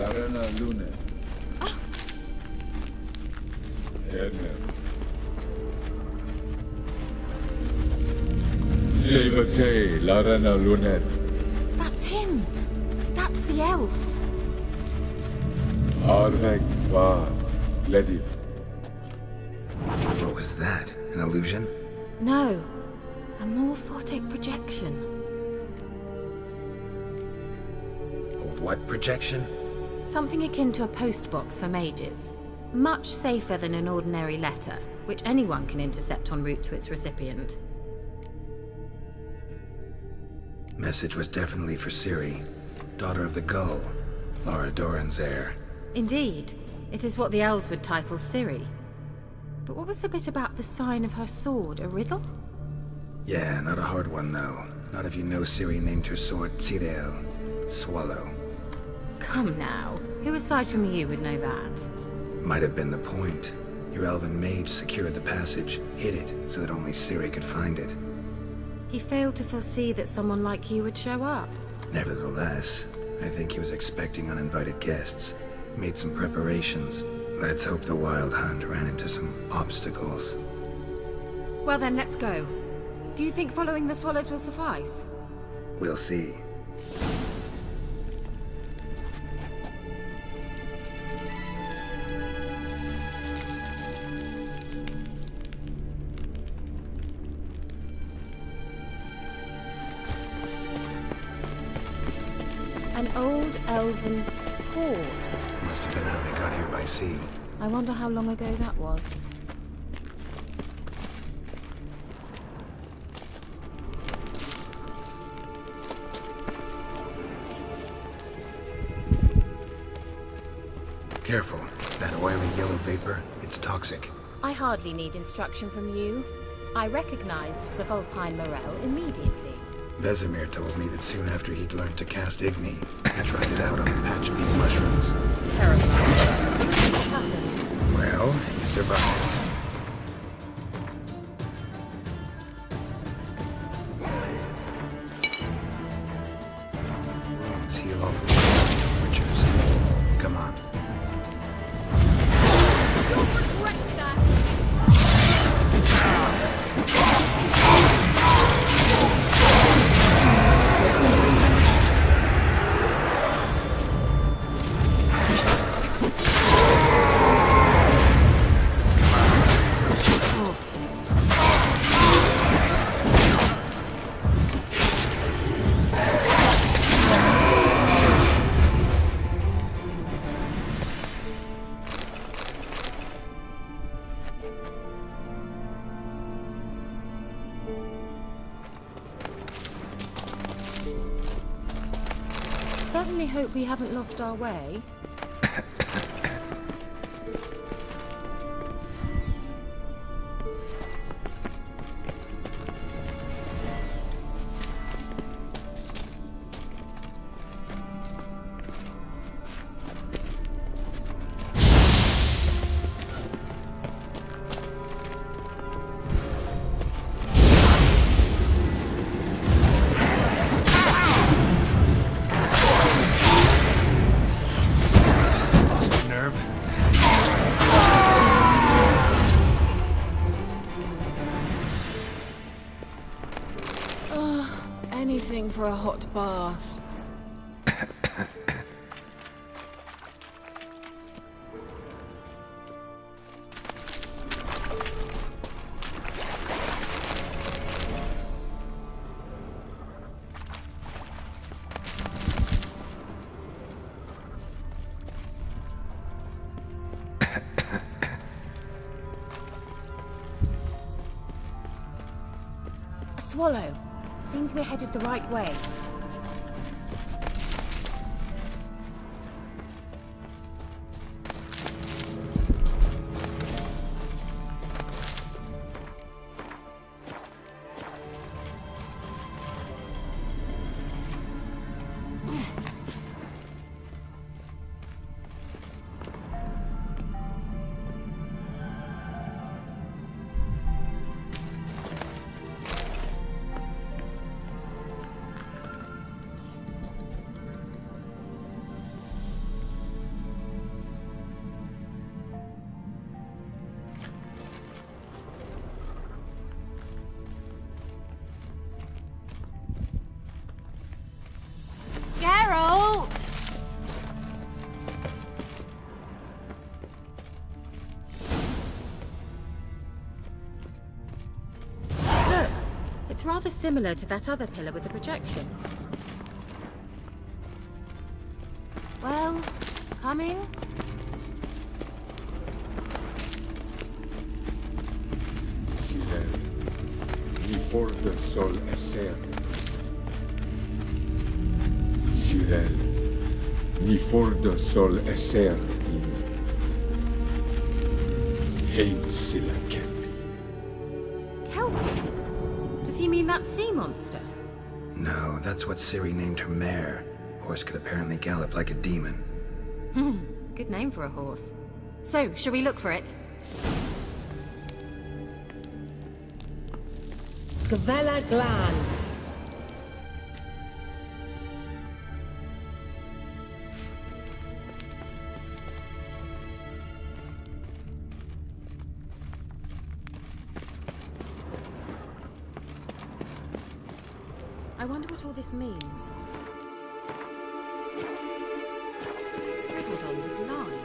Larena Lunet. Edmund. Silvate Larena Lunet. That's him. That's the elf. Arvek Va Ledith. What was that? An illusion? No. A morphotic projection. A what projection? Something akin to a postbox for mages. Much safer than an ordinary letter, which anyone can intercept en route to its recipient. Message was definitely for Ciri, daughter of the Gull, Lara Doran's heir. Indeed. It is what the elves would title Ciri. But what was the bit about the sign of her sword? A riddle? Yeah, not a hard one though. Not if you know Ciri named her sword Tirael, Swallow. Come now. Who aside from you would know that? Might have been the point. Your elven mage secured the passage, hid it, so that only Ciri could find it. He failed to foresee that someone like you would show up. Nevertheless, I think he was expecting uninvited guests. Made some preparations. Let's hope the Wild Hunt ran into some obstacles. Well then, let's go. Do you think following the swallows will suffice? We'll see. An old elven hoard. Must have been how they got here by sea. I wonder how long ago that was. Careful. That oily yellow vapor, it's toxic. I hardly need instruction from you. I recognized the Vulpine Morel immediately. Vesemir told me that soon after he'd learned to cast Igni, he tried it out on a patch of these mushrooms. Terrible. What happened? Well, he survived. Wounds heal awfully fast, Witchers. Come on. You'll regret that! Certainly hope we haven't lost our way. Anything for a hot bath. A swallow. Seems we're headed the right way. Rather similar to that other pillar with the projection. Well, coming? Silel, ni for the sol eser. Silel, ni for the sol eser. Ein sila kelpi. Kelpie? Does he mean that sea monster? No, that's what Ciri named her mare. Horse could apparently gallop like a demon. Good name for a horse. So, shall we look for it? Gavella Glan. I wonder what all this means. What's scribbled on this line?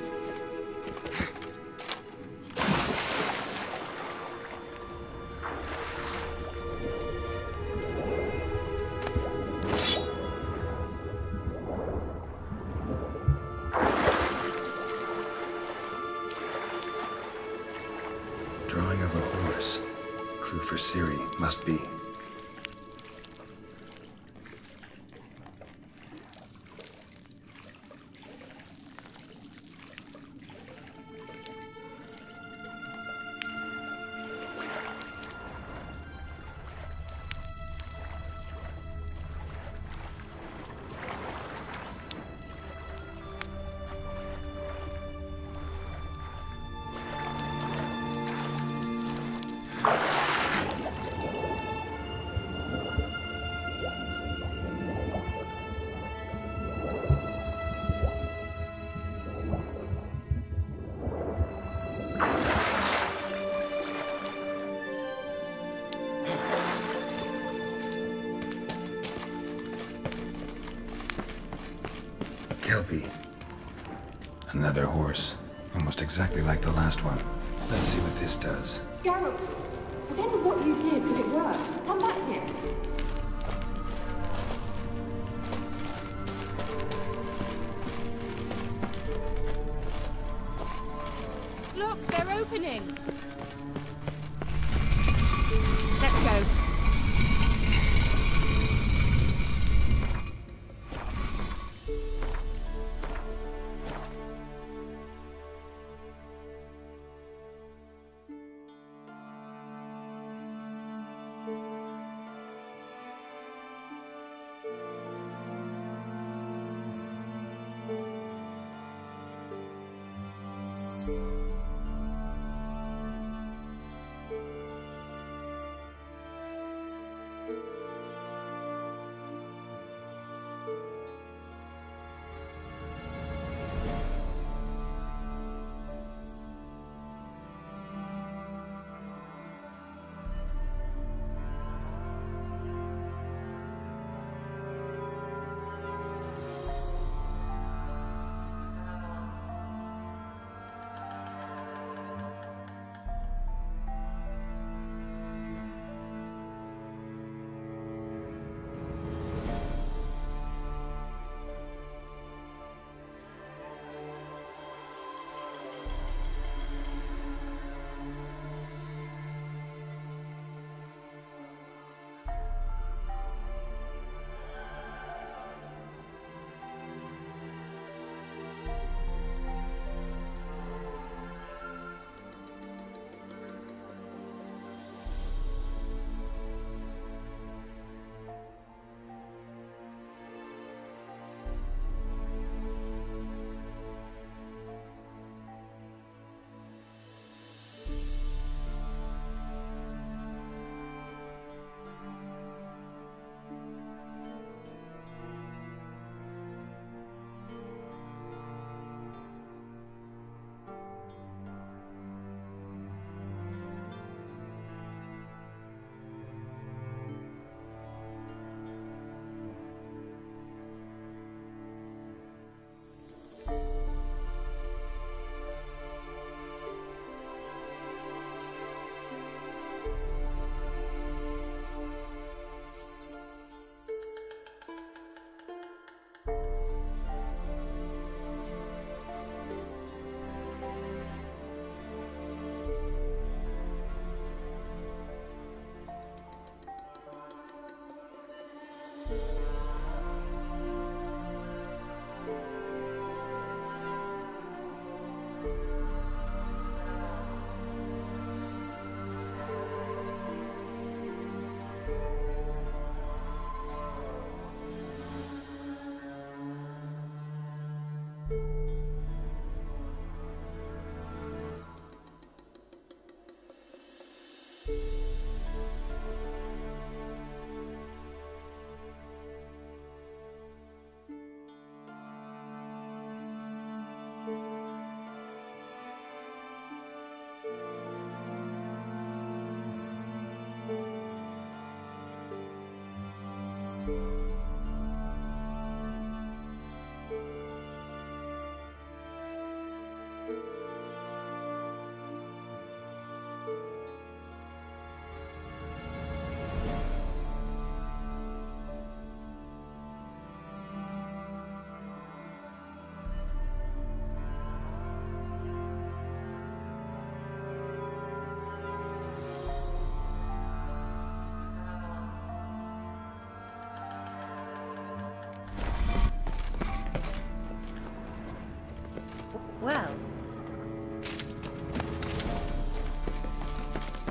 Drawing of a horse. Clue for Ciri, must be. Kelpie. Another horse. Almost exactly like the last one. Let's see what this does. Geralt, I don't know what you did, but it worked. Come back here. Look, they're opening! Let's go.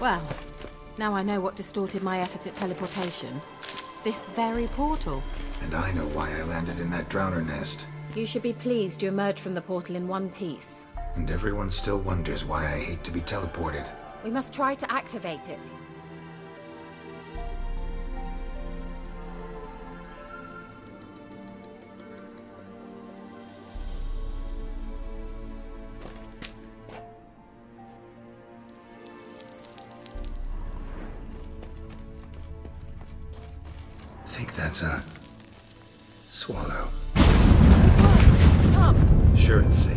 Well, now I know what distorted my effort at teleportation. This very portal. And I know why I landed in that drowner nest. You should be pleased you emerged from the portal in one piece. And everyone still wonders why I hate to be teleported. We must try to activate it. I think that's a swallow. Come! Sure it's safe.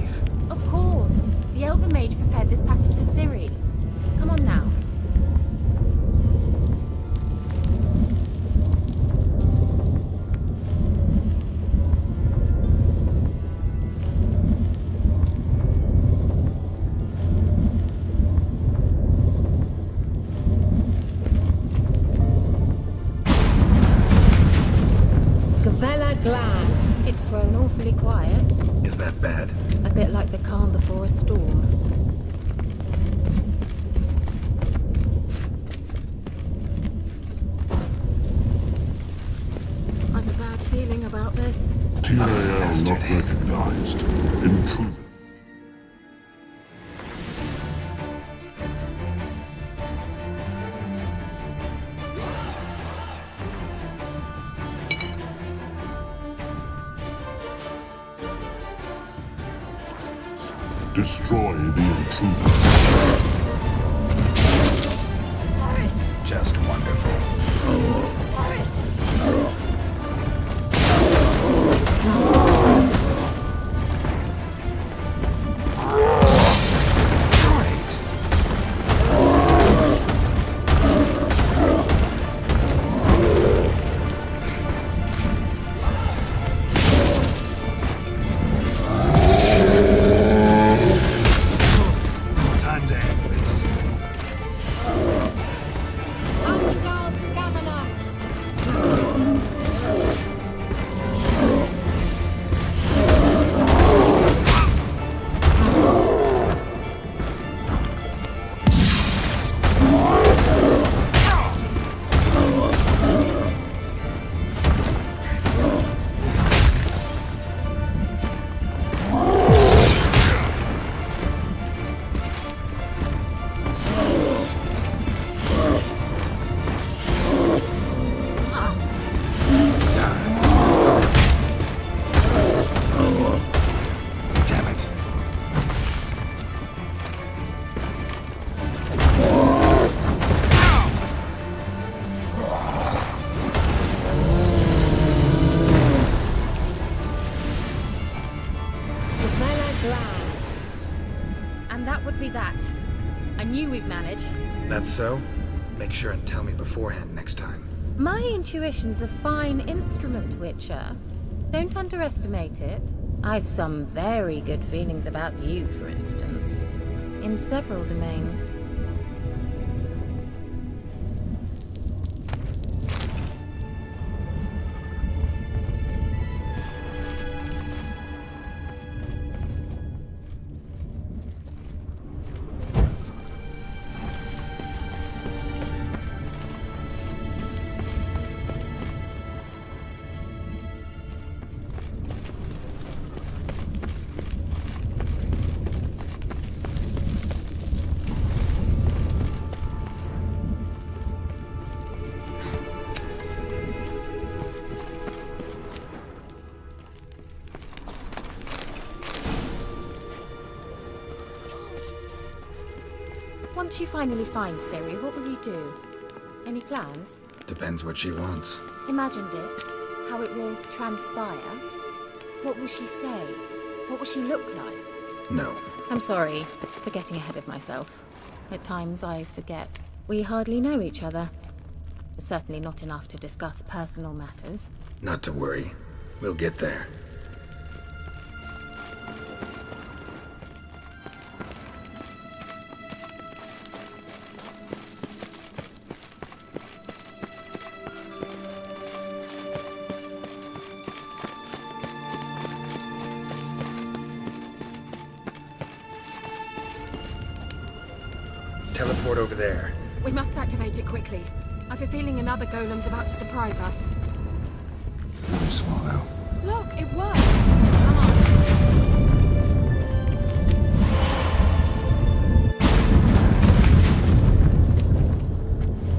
Of course! The Elven Mage prepared this passage for Ciri. Come on now. Gavella Glan. It's grown awfully quiet. Is that bad? A bit like the calm before a storm. I've a bad feeling about this. TAL not bastard. recognized. Intruder. Destroy the intruder. Just wonderful. Great. Time to end this. Ashgal Stamina. Damn it. Gavella Glan. And that would be that. I knew we'd manage. That's so? Make sure and tell me beforehand next time. My intuition's a fine instrument, Witcher. Don't underestimate it. I've some very good feelings about you, for instance. In several domains. Once you finally find Ciri, what will you do? Any plans? Depends what she wants. Imagined it. How it will transpire. What will she say? What will she look like? No. I'm sorry for getting ahead of myself. At times I forget. We hardly know each other. Certainly not enough to discuss personal matters. Not to worry. We'll get there. Teleport over there. We must activate it quickly. I've a feeling another golem's about to surprise us. Really swallow. Look, it worked! Come on.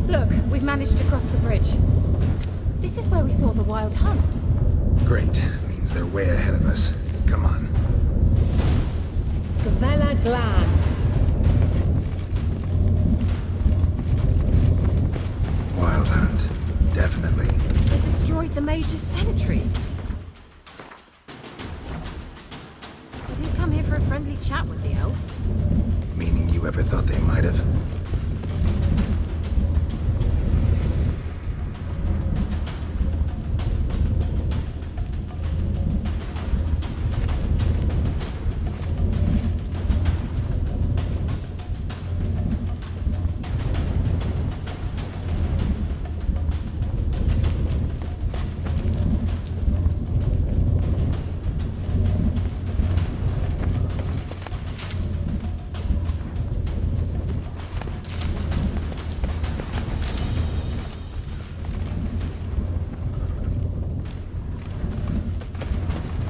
Look, we've managed to cross the bridge. This is where we saw the Wild Hunt. Great. Means they're way ahead of us. Come on. Gavella Glan. Wild Hunt. Definitely. They destroyed the Mage's sentries. They didn't come here for a friendly chat with the elf. Meaning you ever thought they might have?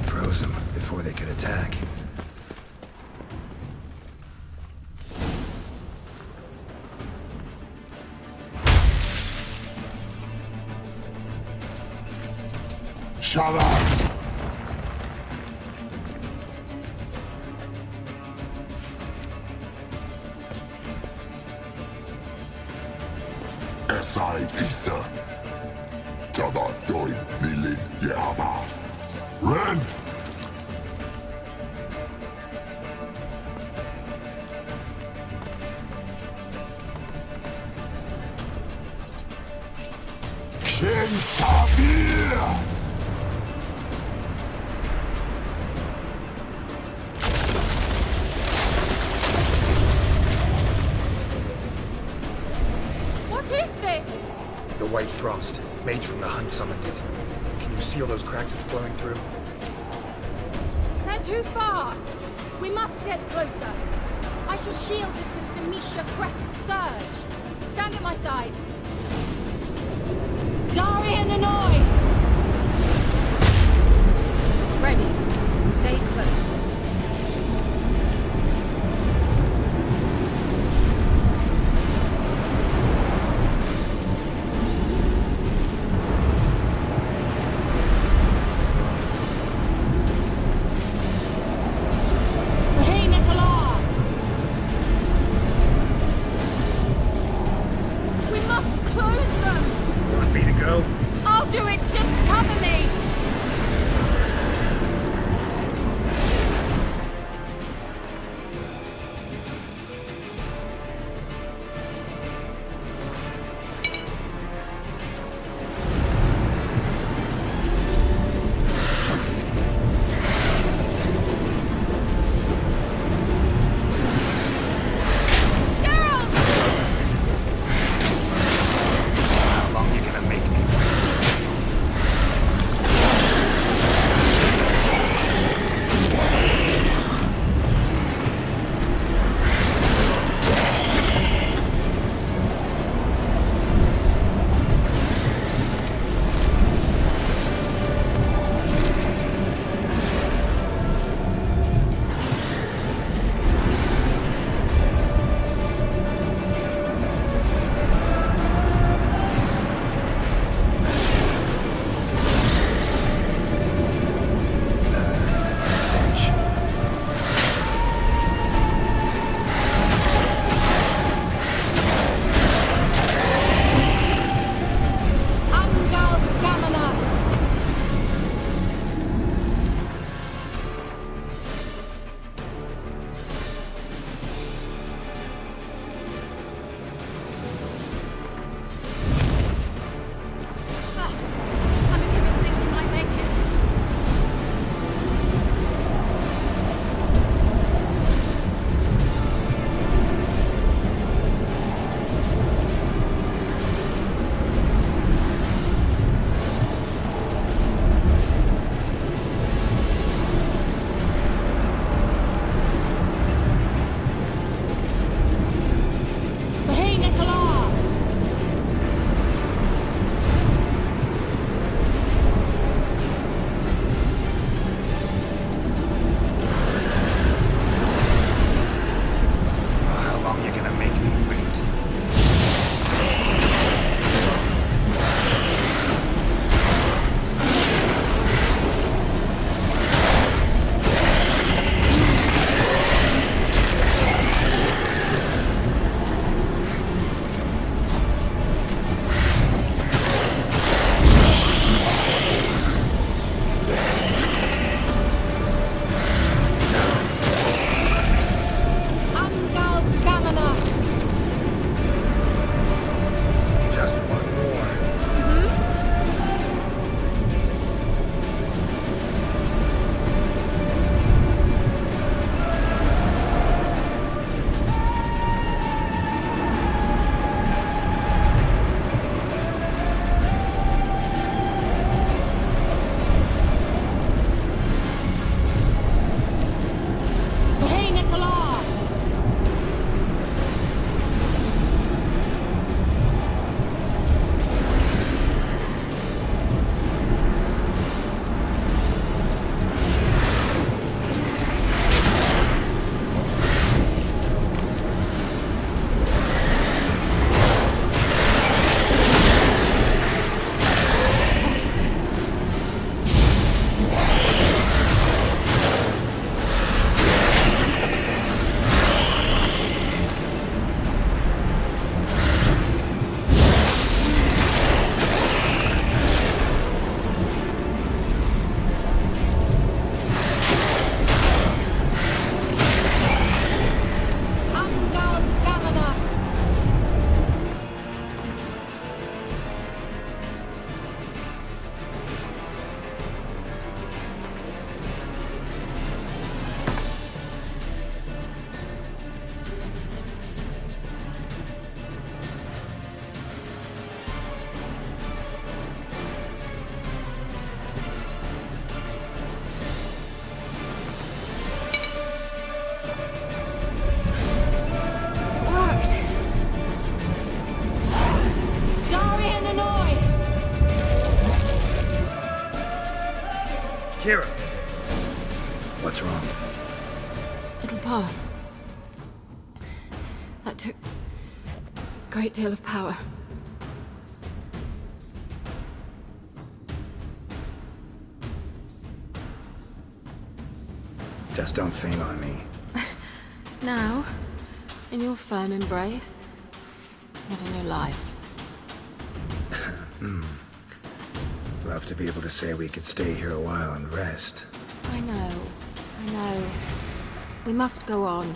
Froze them before they could attack. Shut up! Esai Pisa. Jada Doin Nilin Yama. Ren! Ken Sabir! What is this? The White Frost. Mage from the Hunt summoned it. Can you see all those cracks it's blowing through? They're too far! We must get closer. I shall shield us with Demetia Crest's surge. Stand at my side. Darian Annoy. Ready. Stay close. Hey, Nicola. We must close them! Want me to go? I'll do it, Kira! What's wrong? It'll pass. That took a great deal of power. Just don't faint on me. Now, in your firm embrace, what a new life. Love to be able to say we could stay here a while and rest. I know. We must go on.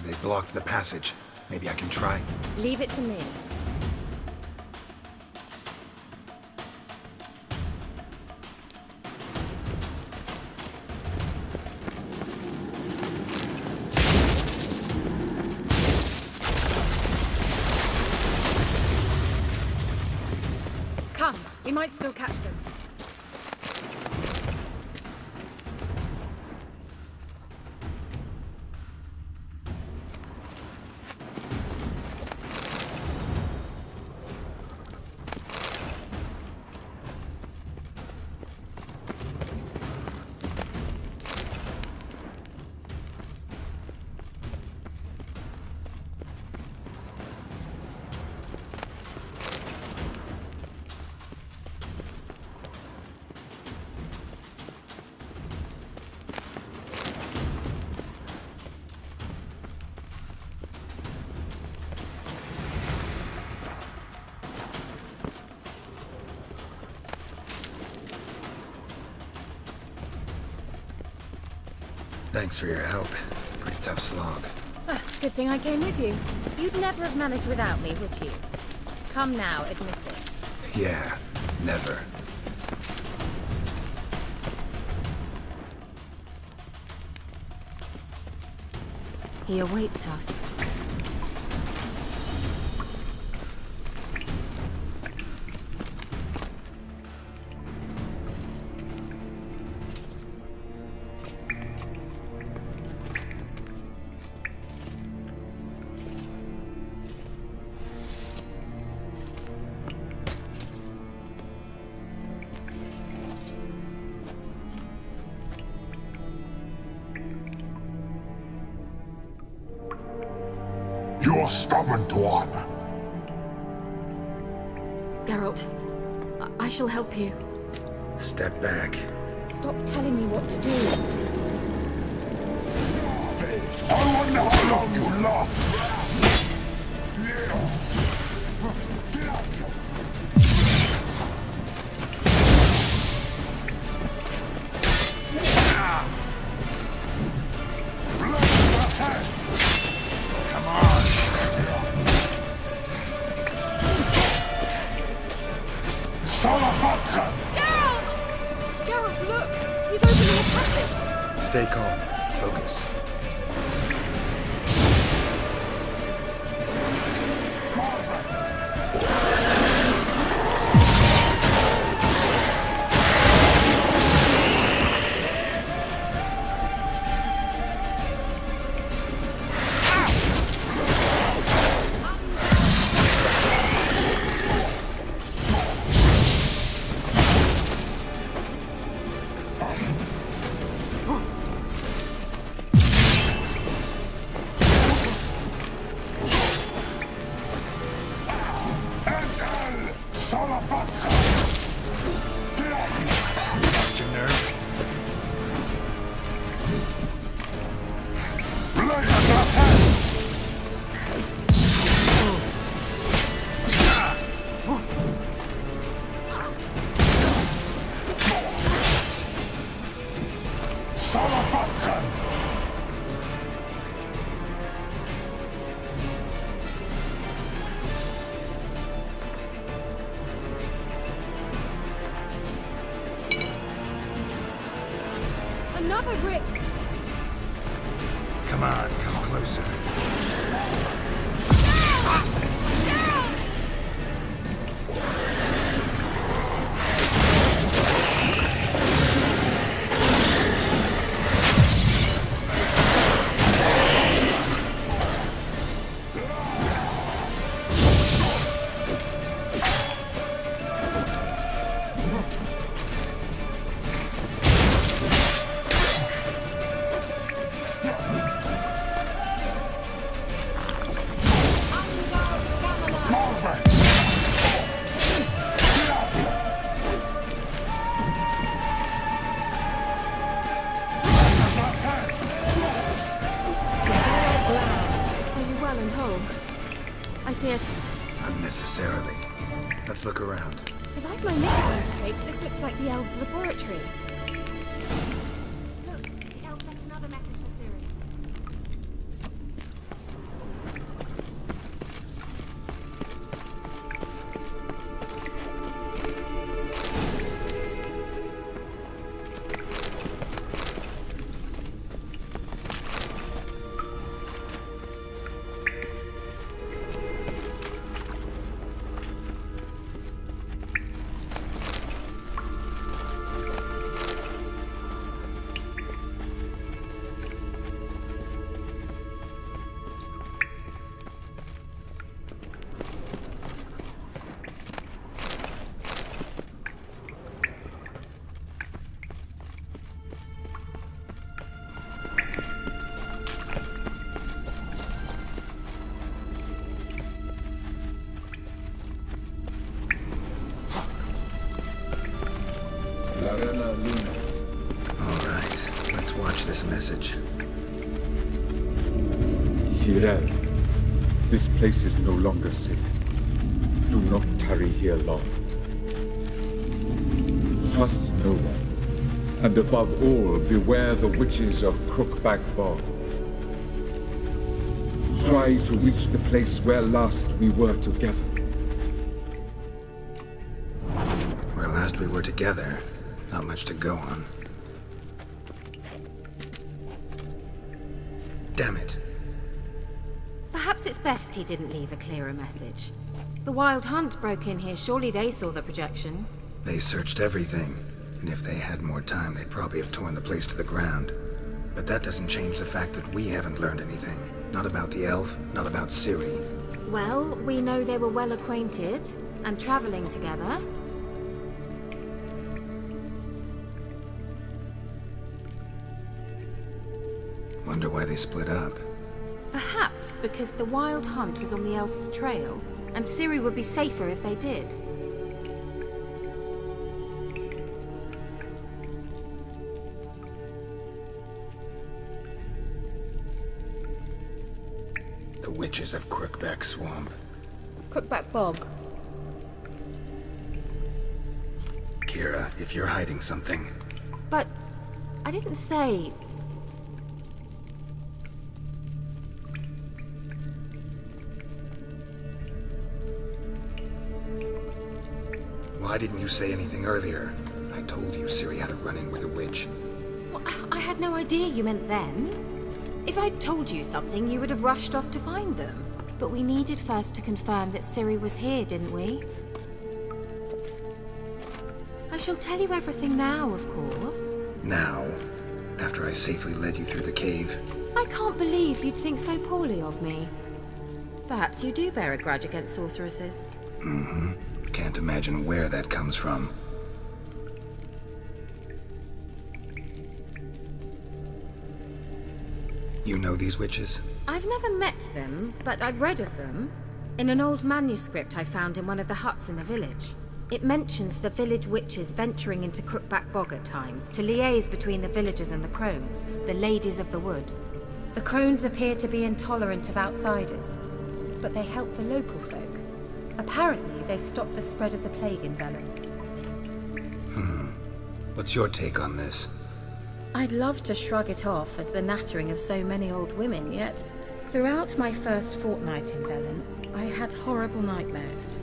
They blocked the passage. Maybe I can try. Leave it to me. Come, we might still catch them. Thanks for your help. Pretty tough slog. Ah, good thing I came with you. You'd never have managed without me, would you? Come now, admit it. Yeah, never. He awaits us. You're stubborn, Tuan. Geralt, I shall help you. Step back. Stop telling me what to do. I wonder how long you last. Come on. Salapatka! Geralt! Geralt, look! He's opening a passage! Stay calm. Focus. Salapatka! Lost your nerve? Blade attack! Salapatka! Another rift! Come on, come closer. Geralt! I see it. Unnecessarily. Let's look around. If I've my knickers on straight, this looks like the elves' laboratory. Look, the elf left another message for Ciri. Larella Luna. Alright, let's watch this message. Cyril, this place is no longer safe. Do not tarry here long. Trust no one. And above all, beware the witches of Crookback Bog. Try to reach the place where last we were together. Where last we were together, not much to go on. Damn it. Perhaps it's best he didn't leave a clearer message. The Wild Hunt broke in here. Surely they saw the projection. They searched everything, and if they had more time, they'd probably have torn the place to the ground. But that doesn't change the fact that we haven't learned anything. Not about the elf, not about Ciri. Well, we know they were well acquainted and traveling together. Wonder why they split up. Perhaps because the Wild Hunt was on the elf's trail, and Ciri would be safer if they did. The witches of Crookback Swamp. Crookback Bog. Kira, if you're hiding something, But I didn't say... why didn't you say anything earlier? I told you Ciri had a run-in with a witch. Well, I had no idea you meant then. If I'd told you something, you would have rushed off to find them. But we needed first to confirm that Ciri was here, didn't we? I shall tell you everything now, of course. Now, after I safely led you through the cave, I can't believe you'd think so poorly of me. Perhaps you do bear a grudge against sorceresses. can't imagine where that comes from. You know these witches? I've never met them, but I've read of them. In an old manuscript I found in one of the huts in the village. It mentions the village witches venturing into Crookback Bog at times to liaise between the villagers and the crones, the ladies of the wood. The crones appear to be intolerant of outsiders, but they help the local folk. Apparently, they stop the spread of the plague in Velen. What's your take on this? I'd love to shrug it off as the nattering of so many old women, yet throughout my first fortnight in Velen, I had horrible nightmares.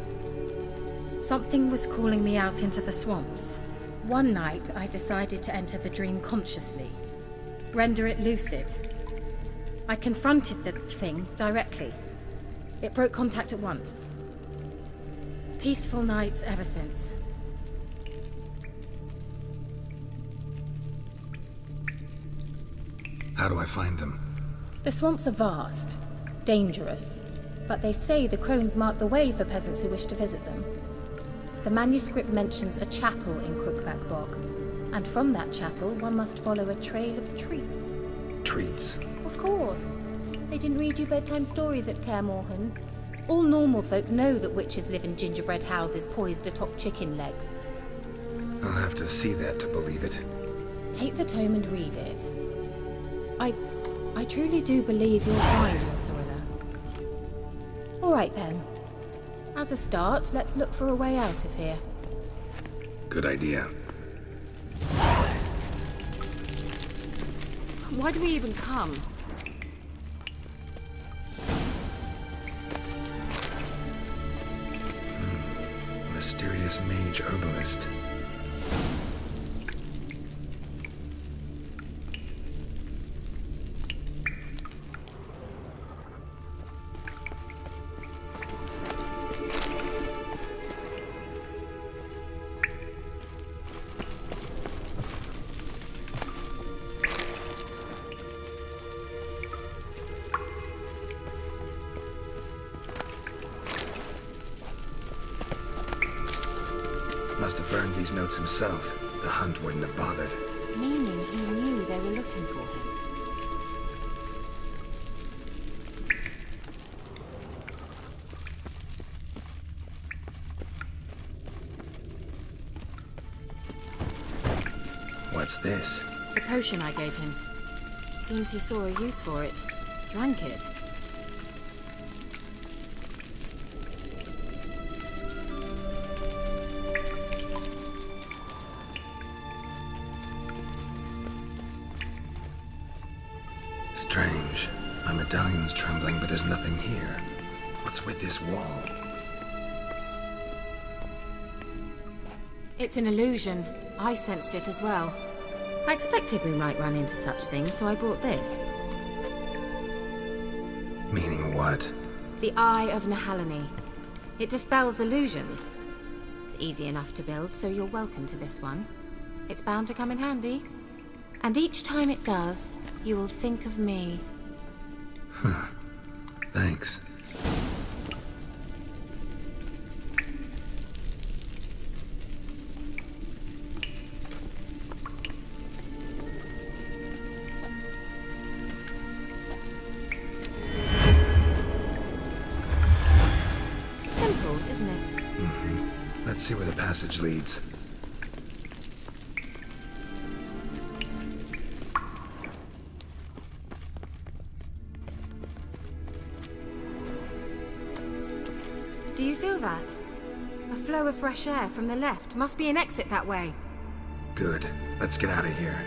Something was calling me out into the swamps. One night, I decided to enter the dream consciously, render it lucid. I confronted the thing directly. It broke contact at once. Peaceful nights ever since. How do I find them? The swamps are vast, dangerous, but they say the crones mark the way for peasants who wish to visit them. The manuscript mentions a chapel in Crookback Bog, and from that chapel one must follow a trail of treats. Treats? Of course. They didn't read you bedtime stories at Kaer Morhen. All normal folk know that witches live in gingerbread houses poised atop chicken legs. I'll have to see that to believe it. Take the tome and read it. I truly do believe you'll find your Sorilla. All right then. As a start, let's look for a way out of here. Good idea. Why do we even come? Mysterious mage herbalist. Must have burned these notes himself. The hunt wouldn't have bothered. Meaning he knew they were looking for him. What's this? The potion I gave him. Seems he saw a use for it. Drank it. Strange. My medallion's trembling, but there's nothing here. What's with this wall? It's an illusion. I sensed it as well. I expected we might run into such things, so I brought this. Meaning what? The Eye of Nehaleni. It dispels illusions. It's easy enough to build, so you're welcome to this one. It's bound to come in handy. And each time it does, you will think of me. Thanks. Simple, isn't it? Let's see where the passage leads. Do you feel that? A flow of fresh air from the left. Must be an exit that way. Good. Let's get out of here.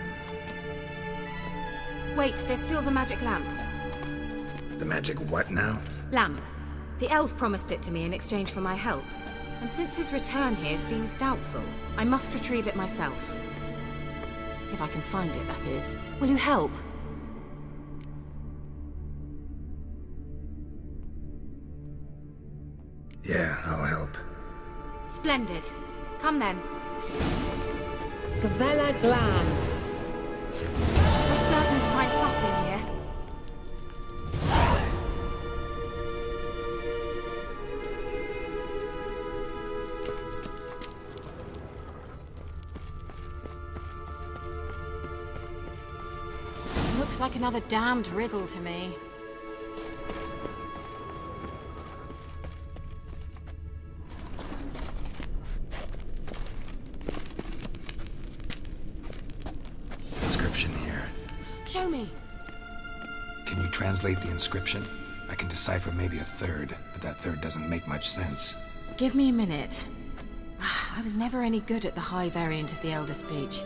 Wait, there's still the magic lamp. The magic what now? Lamp. The elf promised it to me in exchange for my help. And since his return here seems doubtful, I must retrieve it myself. If I can find it, that is. Will you help? Yeah, I'll help. Splendid. Come then. Gavella Glan. We're certain to find something here. Looks like another damned riddle to me. Inscription here. Show me. Can you translate the inscription? I can decipher maybe a third, but that third doesn't make much sense. Give me a minute. I was never any good at the high variant of the Elder Speech.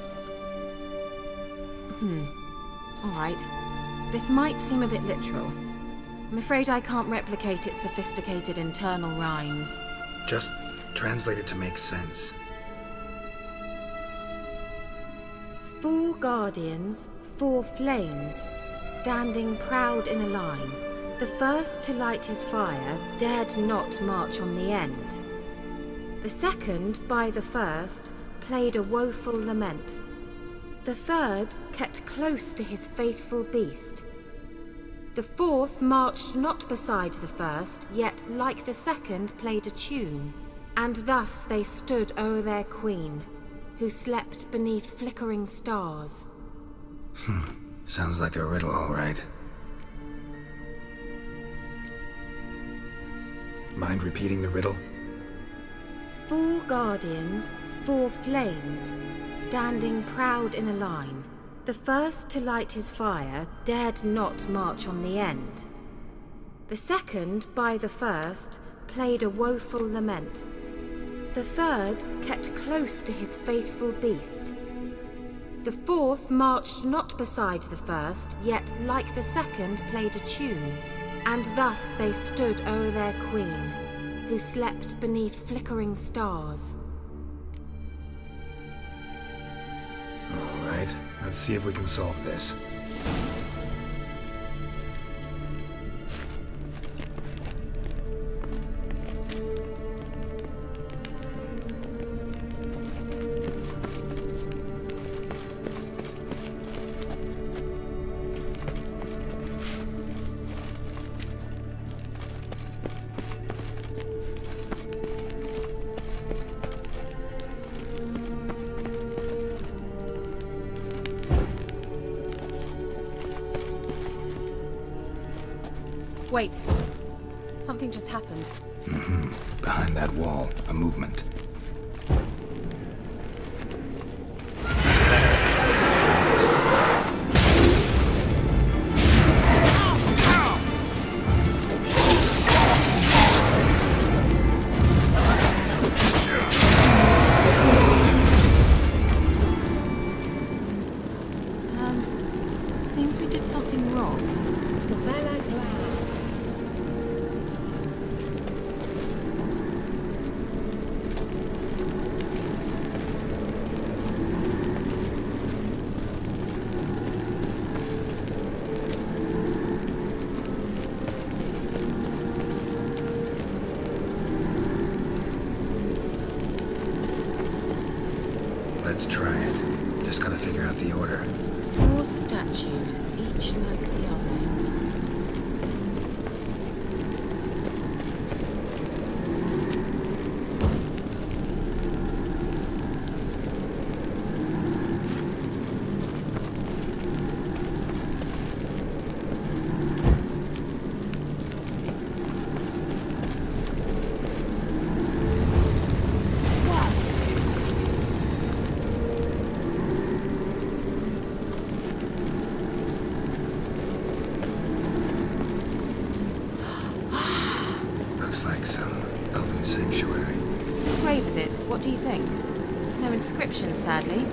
Alright. This might seem a bit literal. I'm afraid I can't replicate its sophisticated internal rhymes. Just translate it to make sense. 4 guardians, 4 flames, standing proud in a line. The first to light his fire dared not march on the end. The second, by the first, played a woeful lament. The third kept close to his faithful beast. The fourth marched not beside the first, yet, like the second, played a tune. And thus they stood o'er their queen, who slept beneath flickering stars. Sounds like a riddle, all right. Mind repeating the riddle? 4 guardians, 4 flames, standing proud in a line. The first to light his fire dared not march on the end. The second, by the first, played a woeful lament. The third kept close to his faithful beast. The fourth marched not beside the first, yet, like the second, played a tune. And thus they stood o'er their queen, who slept beneath flickering stars. All right, let's see if we can solve this. Wait. Something just happened. Behind that wall, a movement. Seems we did something wrong. The Bella Glad. Let's try it. Just gotta figure out the order. 4 statues, each like the other. Looks like some elven sanctuary. Whose grave is it? What do you think? No inscription, sadly.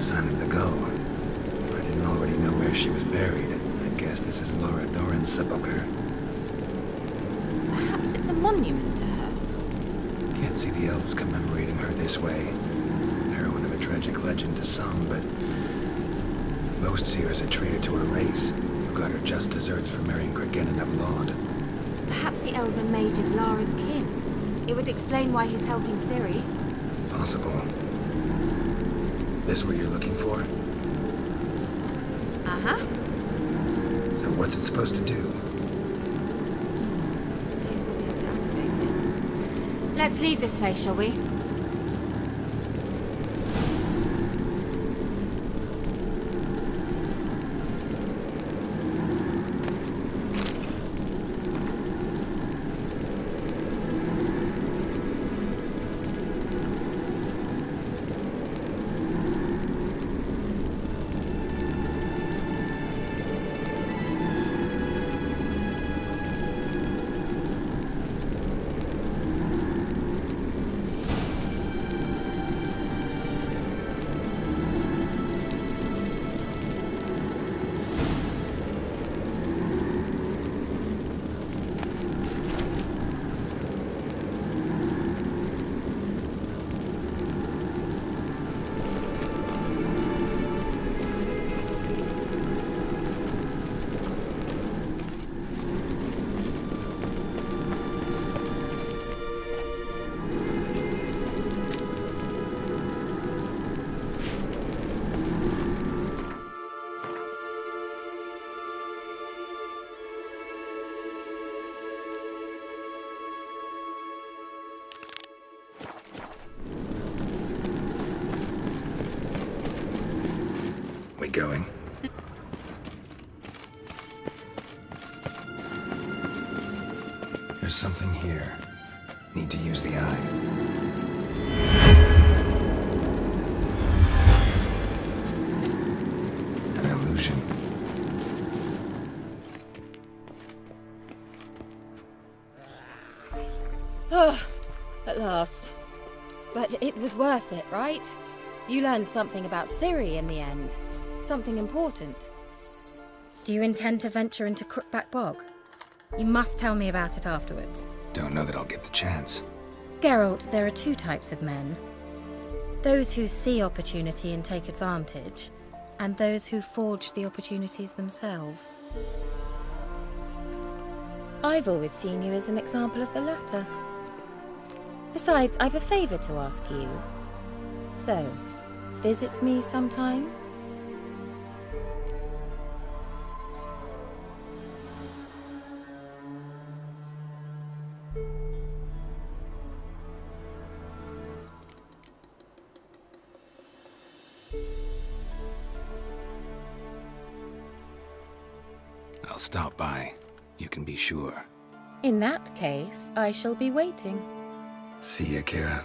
Sign of the gull. If I didn't already know where she was buried, I guess this is Laura Doran's sepulcher. Perhaps it's a monument to her. Can't see the elves commemorating her this way. Heroine of a tragic legend to some, but most see her as a traitor to her race, who got her just desserts for marrying Cregennan of Laud. Perhaps the elven mage is Lara's kin. It would explain why he's helping Ciri. Possible. This what you're looking for? Uh-huh. So what's it supposed to do? Maybe we'll be able to activate it. Let's leave this place, shall we? We going? There's something here. Need to use the eye. An illusion. At last. But it was worth it, right? You learned something about Ciri in the end. Something important. Do you intend to venture into Crookback Bog? You must tell me about it afterwards. Don't know that I'll get the chance. Geralt, there are two types of men. Those who see opportunity and take advantage, and those who forge the opportunities themselves. I've always seen you as an example of the latter. Besides, I've a favour to ask you. So, visit me sometime? I'll stop by. You can be sure. In that case, I shall be waiting. See ya, Kira.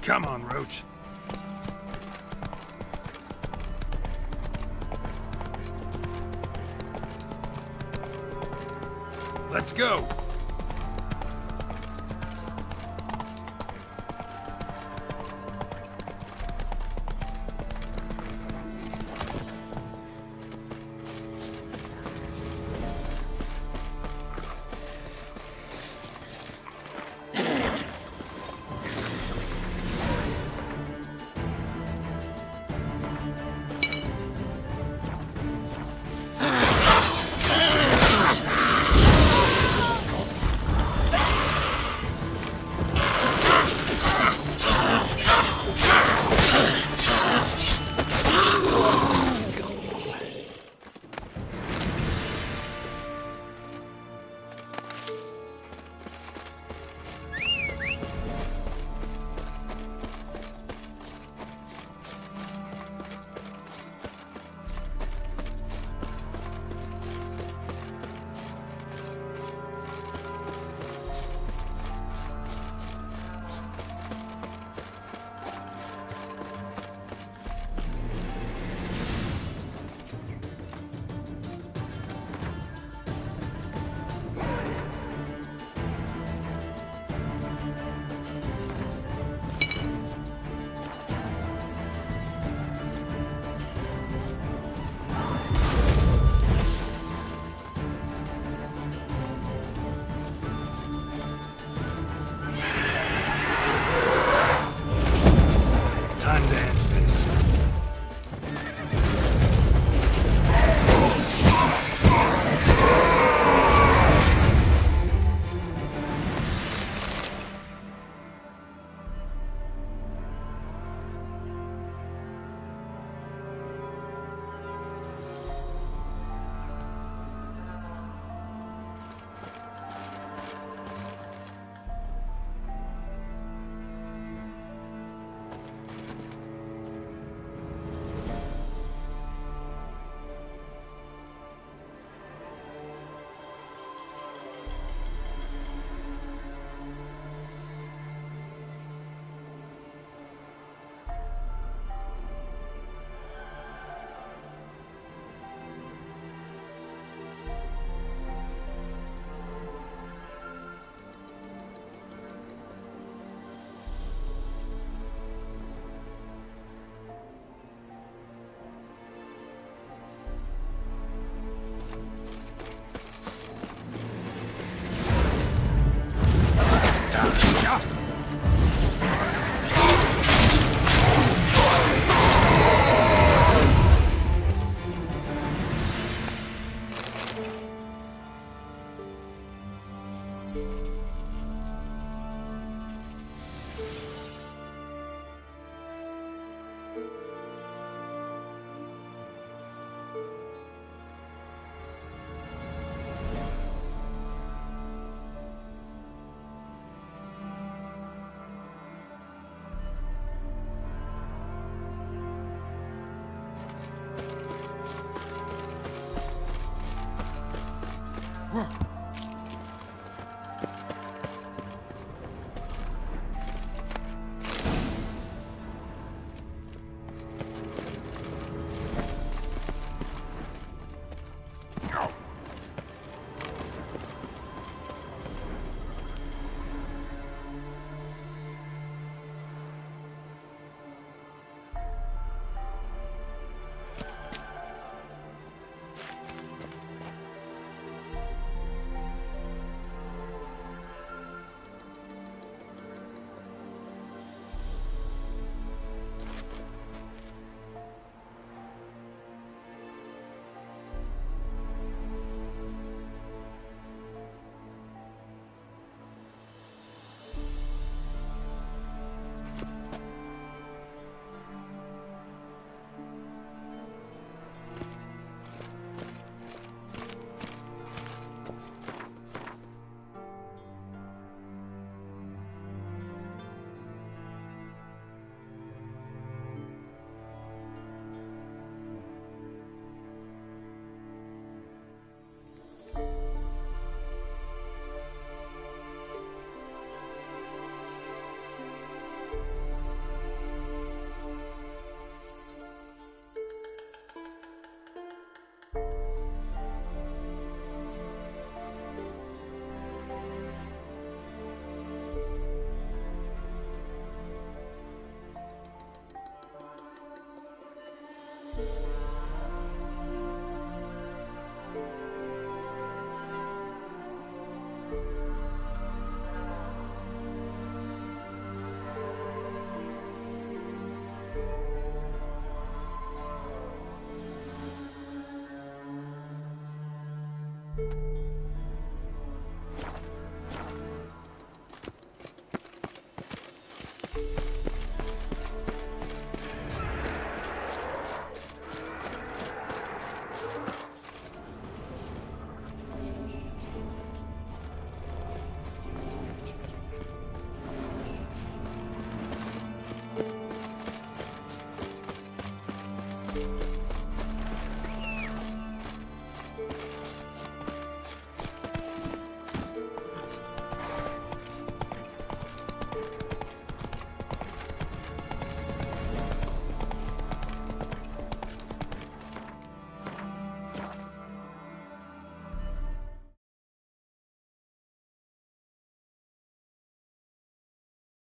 Come on, Roach. Let's go! Time to